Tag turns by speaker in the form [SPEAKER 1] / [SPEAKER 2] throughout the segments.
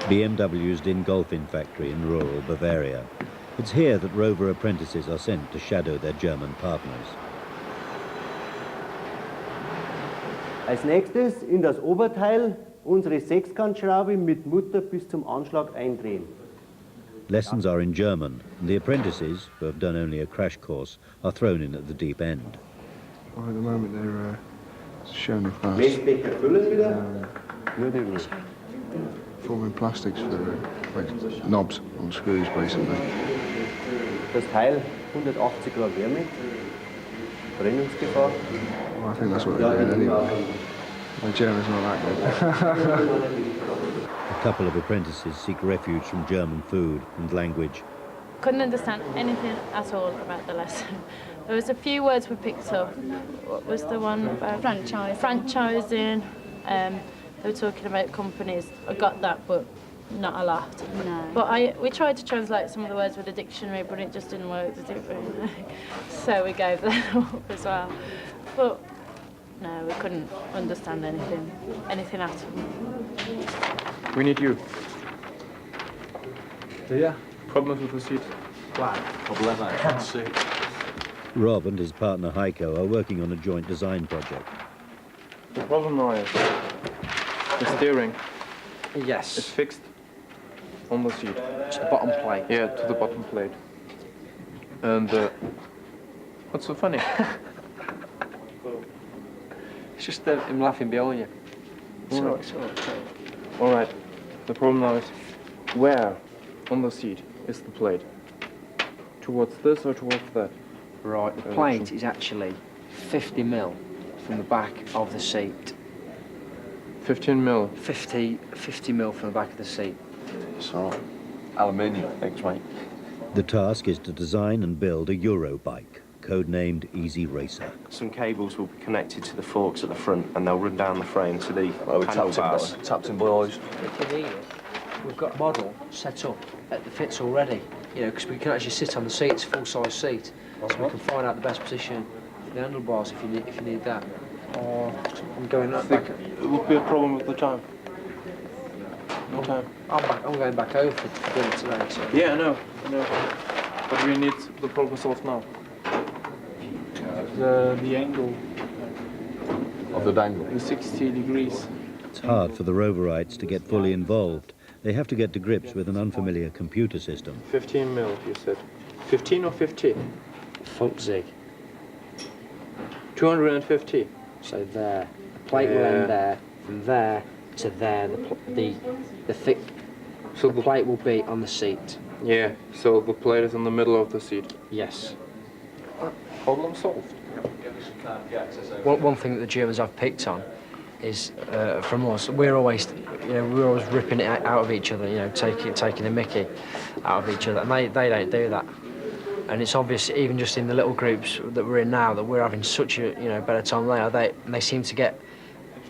[SPEAKER 1] BMW's Dingolfing factory in rural Bavaria. It's here that Rover apprentices are sent to shadow their German partners.
[SPEAKER 2] Als nächstes in das Oberteil unsere Sechskantschraube mit Mutter bis zum Anschlag eindrehen.
[SPEAKER 1] Lessons are in German, and the apprentices, who have done only a crash course, are thrown in at the deep end.
[SPEAKER 3] Well, at the moment they're showing us fast.
[SPEAKER 2] Messbecher füllen wieder.
[SPEAKER 3] Forming plastics for like knobs on screws, basically.
[SPEAKER 2] Das Teil 180 Grad Wärme, Brennungsgefahr.
[SPEAKER 3] Well, I think that's what they're doing anyway. My German's not that good.
[SPEAKER 1] A couple of apprentices seek refuge from German food and language.
[SPEAKER 4] Couldn't understand anything at all about the lesson. There was a few words we picked up. What was the one about? Franchising. They were talking about companies. I got that, but not a lot.
[SPEAKER 5] No.
[SPEAKER 4] But we tried to translate some of the words with a dictionary, but it just didn't work. So we gave that up as well. But no, we couldn't understand anything at all.
[SPEAKER 6] We need you.
[SPEAKER 7] Yeah.
[SPEAKER 6] Problems with the seat?
[SPEAKER 7] Problema, I can't see.
[SPEAKER 1] Rob and his partner Heiko are working on a joint design project.
[SPEAKER 6] The problem now is the steering
[SPEAKER 7] Yes.
[SPEAKER 6] is fixed on the seat.
[SPEAKER 7] To the bottom plate.
[SPEAKER 6] Yeah, to the bottom plate. And what's so funny?
[SPEAKER 7] It's just him laughing behind you.
[SPEAKER 6] All right. The problem now is where on the seat is the plate? Towards this or towards that?
[SPEAKER 7] Right, the plate is actually 50 mil from the back of the seat.
[SPEAKER 6] 15 mil.
[SPEAKER 7] 50 mil from the back of the seat.
[SPEAKER 8] So, aluminium, X-ray.
[SPEAKER 1] The task is to design and build a Euro bike, codenamed Easy Racer.
[SPEAKER 9] Some cables will be connected to the forks at the front and they'll run down the frame to the handlebars.
[SPEAKER 8] Tapped in boys.
[SPEAKER 7] We've got a model set up that fits already, you know, because we can actually sit on the seat, it's a full-size seat, so we can find out the best position for the handlebars if you need that. I'm going back.
[SPEAKER 6] It would be a problem with the time. No time.
[SPEAKER 7] I'm going back over for dinner today. So.
[SPEAKER 6] Yeah, I know. But we need the problem solved now. The angle.
[SPEAKER 8] Of the dangle.
[SPEAKER 6] The 60 degrees.
[SPEAKER 1] It's hard for the Roverites to get fully involved. They have to get to grips with an unfamiliar computer system.
[SPEAKER 6] 15 mil, you said. 15 or 50?
[SPEAKER 7] 50.
[SPEAKER 6] 250.
[SPEAKER 7] So there. The plate will end there. From there to there, the plate will be on the seat.
[SPEAKER 6] Yeah, so the plate is in the middle of the seat.
[SPEAKER 7] Yes.
[SPEAKER 6] Problem solved.
[SPEAKER 7] One thing that the Germans have picked on is from us. We're always ripping it out of each other. You know, taking the Mickey out of each other, and they don't do that. And it's obvious, even just in the little groups that we're in now, that we're having such a better time than they are. They seem to get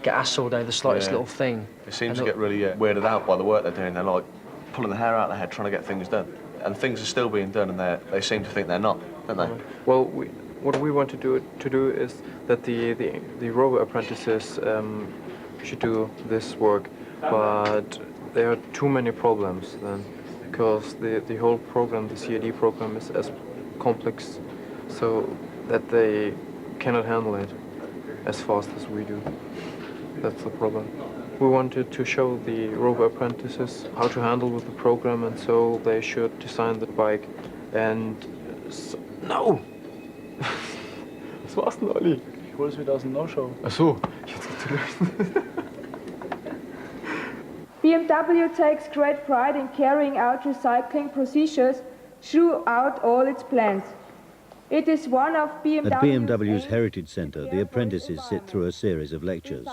[SPEAKER 7] hassled over the slightest little thing.
[SPEAKER 8] They seem to get really weirded out by the work they're doing. They're like pulling the hair out of their head, trying to get things done, and things are still being done, and they seem to think they're not, don't they?
[SPEAKER 6] Well, what we want to do is that the Rover apprentices should do this work, but there are too many problems then, because the whole program, the CAD program, is as complex, so that they cannot handle it as fast as we do. That's the problem. We wanted to show the Rover apprentices how to handle with the program, and so they should design the bike. And no! Was war's denn, Olli?
[SPEAKER 10] Ich hole es wieder aus dem No-Show.
[SPEAKER 6] Ach so, jetzt geht's los.
[SPEAKER 11] BMW takes great pride in carrying out recycling procedures throughout all its plants. It is one of
[SPEAKER 1] At BMW's Heritage Centre, the apprentices sit through a series of lectures.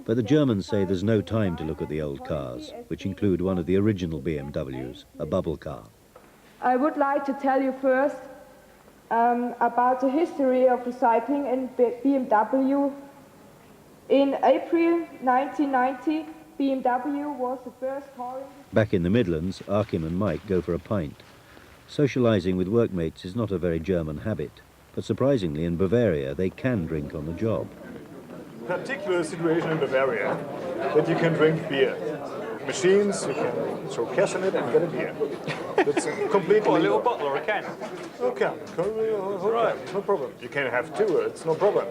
[SPEAKER 1] But the Germans say there's no time to look at the old cars, which include one of the original BMWs, a bubble car.
[SPEAKER 11] I would like to tell you first about the history of recycling in BMW. In April 1990, BMW was the first car.
[SPEAKER 1] Back in the Midlands, Achim and Mike go for a pint. Socialising with workmates is not a very German habit, but surprisingly in Bavaria they can drink on the job.
[SPEAKER 10] Particular situation in Bavaria that you can drink beer.
[SPEAKER 5] machines, you can throw cash in it and get a beer. That's completely...
[SPEAKER 10] Or a little bottle or a can?
[SPEAKER 5] Okay, right. No problem. You can have two, it's no problem.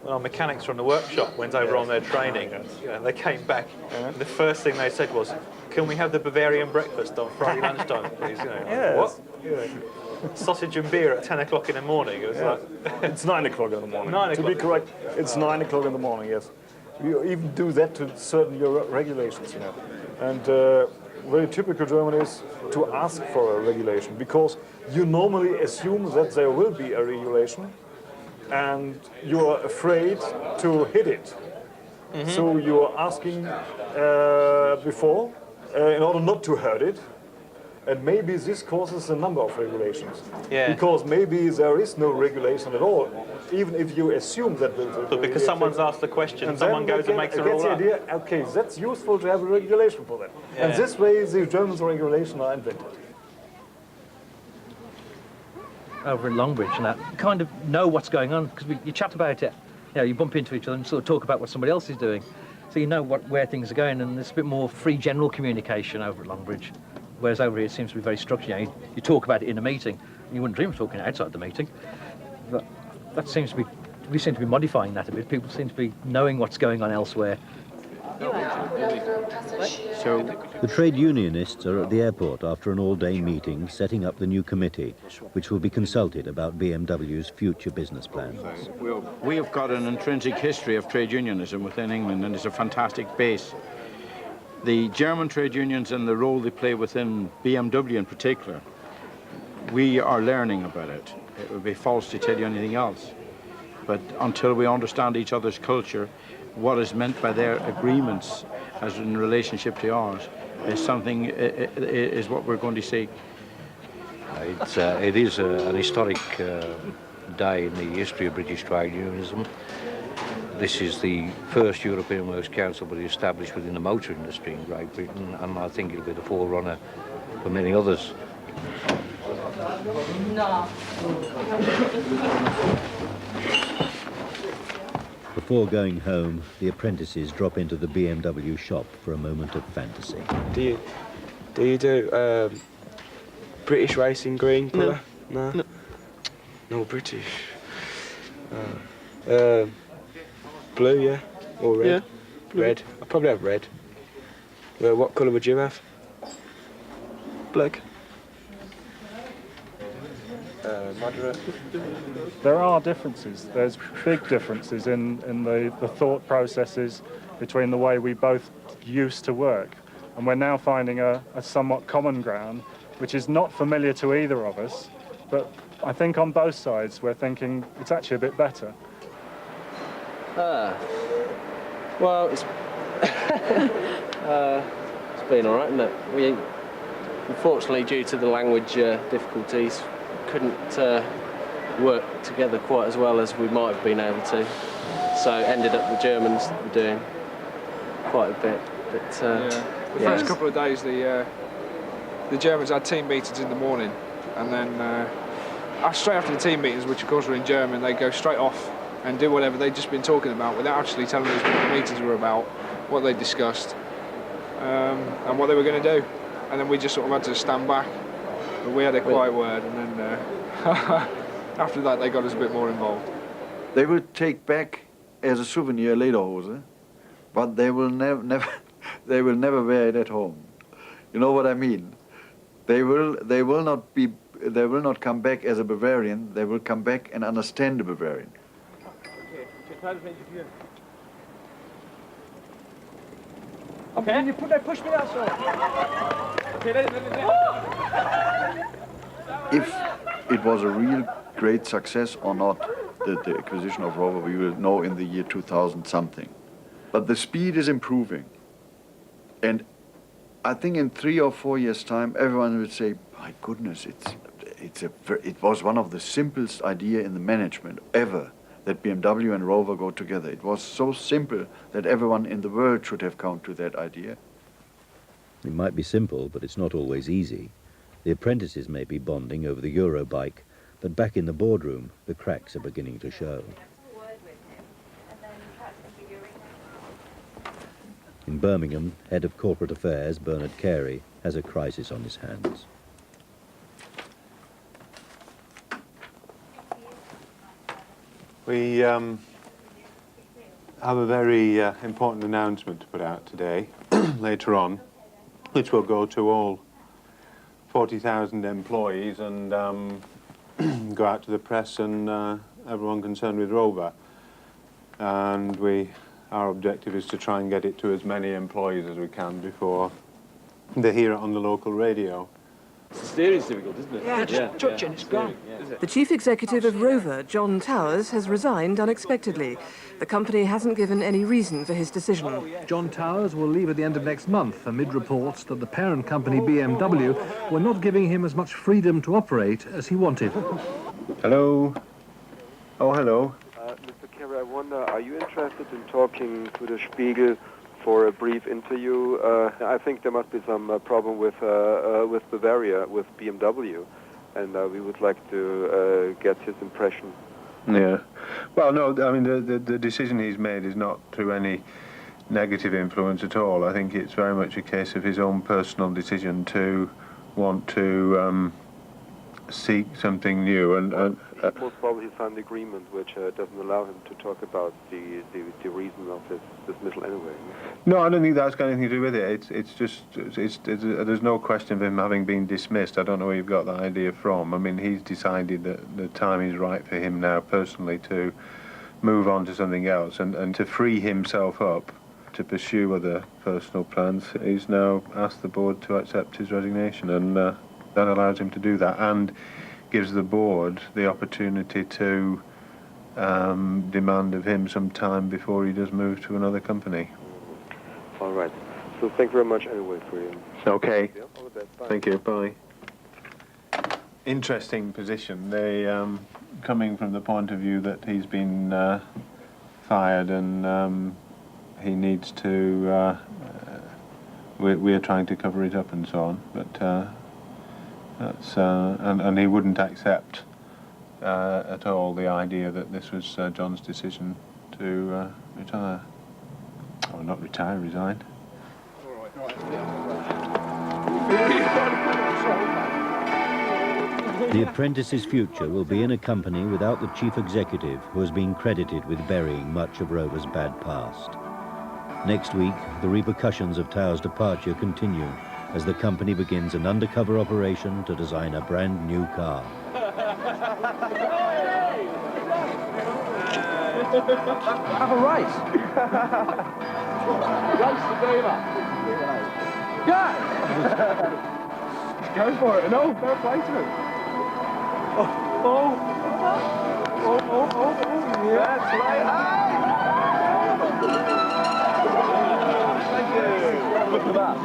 [SPEAKER 10] Well, our mechanics from the workshop went over on their training, and they came back, and the first thing they said was, "Can we have the Bavarian breakfast on Friday lunchtime, please?" What? Sausage and beer at 10 o'clock in the morning. It was like...
[SPEAKER 5] It's 9 o'clock in the morning.
[SPEAKER 10] 9 o'clock.
[SPEAKER 5] To be correct, it's 9 o'clock in the morning, yes. We even do that to certain regulations, And very typical German is to ask for a regulation, because you normally assume that there will be a regulation, and you are afraid to hit it. So you are asking before in order not to hurt it, and maybe this causes a number of regulations. Because maybe there is no regulation at all, even if you assume that there's a regulation.
[SPEAKER 10] But because someone's asked the question, and someone goes and makes a rule up.
[SPEAKER 5] Idea, okay, that's useful to have a regulation for that. And this way the German regulations are invented.
[SPEAKER 12] Over in Longbridge and that, you kind of know what's going on, because you chat about it. You bump into each other and sort of talk about what somebody else is doing. So you know where things are going, and there's a bit more free general communication over at Longbridge. Whereas over here it seems to be very structured. You talk about it in a meeting, and you wouldn't dream of talking outside the meeting. But that seems to be, we seem to be modifying that a bit. People seem to be knowing what's going on elsewhere.
[SPEAKER 1] The trade unionists are at the airport after an all-day meeting setting up the new committee, which will be consulted about BMW's future business plans.
[SPEAKER 13] We have got an intrinsic history of trade unionism within England, and it's a fantastic base. The German trade unions and the role they play within BMW in particular, we are learning about it. It would be false to tell you anything else. But until we understand each other's culture, what is meant by their agreements as in relationship to ours is something, is what we're going to see.
[SPEAKER 14] It is an historic day in the history of British trade unionism. This is the first European Works Council to be established within the motor industry in Great Britain, and I think it'll be the forerunner for many others.
[SPEAKER 1] Before going home, the apprentices drop into the BMW shop for a moment of fantasy.
[SPEAKER 15] Do you do British racing green colour? No. No British. Blue, yeah, or red.
[SPEAKER 16] Yeah, blue.
[SPEAKER 15] Red. I probably have red. What colour would you have?
[SPEAKER 16] Black.
[SPEAKER 15] Moderate.
[SPEAKER 17] There are differences. There's big differences in the thought processes between the way we both used to work. And we're now finding a somewhat common ground, which is not familiar to either of us, but I think on both sides we're thinking it's actually a bit better.
[SPEAKER 7] Well, it's it's been all right, isn't it? We, unfortunately, due to the language difficulties, couldn't work together quite as well as we might have been able to. So ended up the Germans were doing quite a bit. But
[SPEAKER 3] the first couple of days, the Germans had team meetings in the morning, and then straight after the team meetings, which of course were in German, they go straight off and do whatever they'd just been talking about without actually telling us what the meetings were about, what they discussed, and what they were going to do. And then we just sort of had to stand back. But we had a quiet word, and then after that they got us a bit more involved.
[SPEAKER 18] They will take back as a souvenir lederhose, but they will never wear it at home. You know what I mean? They will not come back as a Bavarian. They will come back and understand the Bavarian.
[SPEAKER 16] Okay. You push me out, sir.
[SPEAKER 18] If it was a real great success or not, the acquisition of Rover, we will know in the year 2000 something. But the speed is improving. And I think in 3 or 4 years' time, everyone will say, my goodness, it was one of the simplest ideas in the management ever that BMW and Rover go together. It was so simple that everyone in the world should have come to that idea.
[SPEAKER 1] It might be simple, but it's not always easy. The apprentices may be bonding over the Eurobike, but back in the boardroom, the cracks are beginning to show. In Birmingham, head of corporate affairs, Bernard Carey, has a crisis on his hands.
[SPEAKER 19] We have a very important announcement to put out today, later on, which will go to all 40,000 employees and go out to the press and everyone concerned with Rover. And our objective is to try and get it to as many employees as we can before they hear it on the local radio.
[SPEAKER 15] The steering's difficult, isn't it?
[SPEAKER 20] Yeah, just touch it, it's gone.
[SPEAKER 21] The chief executive of Rover, John Towers, has resigned unexpectedly. The company hasn't given any reason for his decision.
[SPEAKER 22] John Towers will leave at the end of next month, amid reports that the parent company BMW were not giving him as much freedom to operate as he wanted.
[SPEAKER 19] Hello. Oh, hello.
[SPEAKER 23] Mr. Carey, I wonder, are you interested in talking to the Spiegel for a brief interview? I think there must be some problem with Bavaria, with BMW, and we would like to get his impression.
[SPEAKER 19] Yeah. Well, no, I mean, the decision he's made is not through any negative influence at all. I think it's very much a case of his own personal decision to want to seek something new. And
[SPEAKER 23] most probably signed an agreement which doesn't allow him to talk about the reason of his dismissal anyway.
[SPEAKER 19] No, I don't think that's got anything to do with it. It's just, there's no question of him having been dismissed. I don't know where you've got that idea from. I mean, he's decided that the time is right for him now, personally, to move on to something else and to free himself up to pursue other personal plans. He's now asked the board to accept his resignation, and that allows him to do that, and gives the board the opportunity to demand of him some time before he does move to another company.
[SPEAKER 23] All right. So thank you very much anyway for you.
[SPEAKER 19] Okay.
[SPEAKER 23] Yeah, all the best. Bye.
[SPEAKER 19] Thank you. Bye. Interesting position. They coming from the point of view that he's been fired and he needs to. We're trying to cover it up and so on, but. That's, and he wouldn't accept at all the idea that this was John's decision to retire. Or not retire, resign.
[SPEAKER 1] The apprentice's future will be in a company without the chief executive, who has been credited with burying much of Rover's bad past. Next week, the repercussions of Towers' departure continue as the company begins an undercover operation to design a brand new car.
[SPEAKER 16] Have a race. Race the dealer. Yeah. Go for it. No, fair play to him. Oh, yeah. That's right. Thank you. Look at that.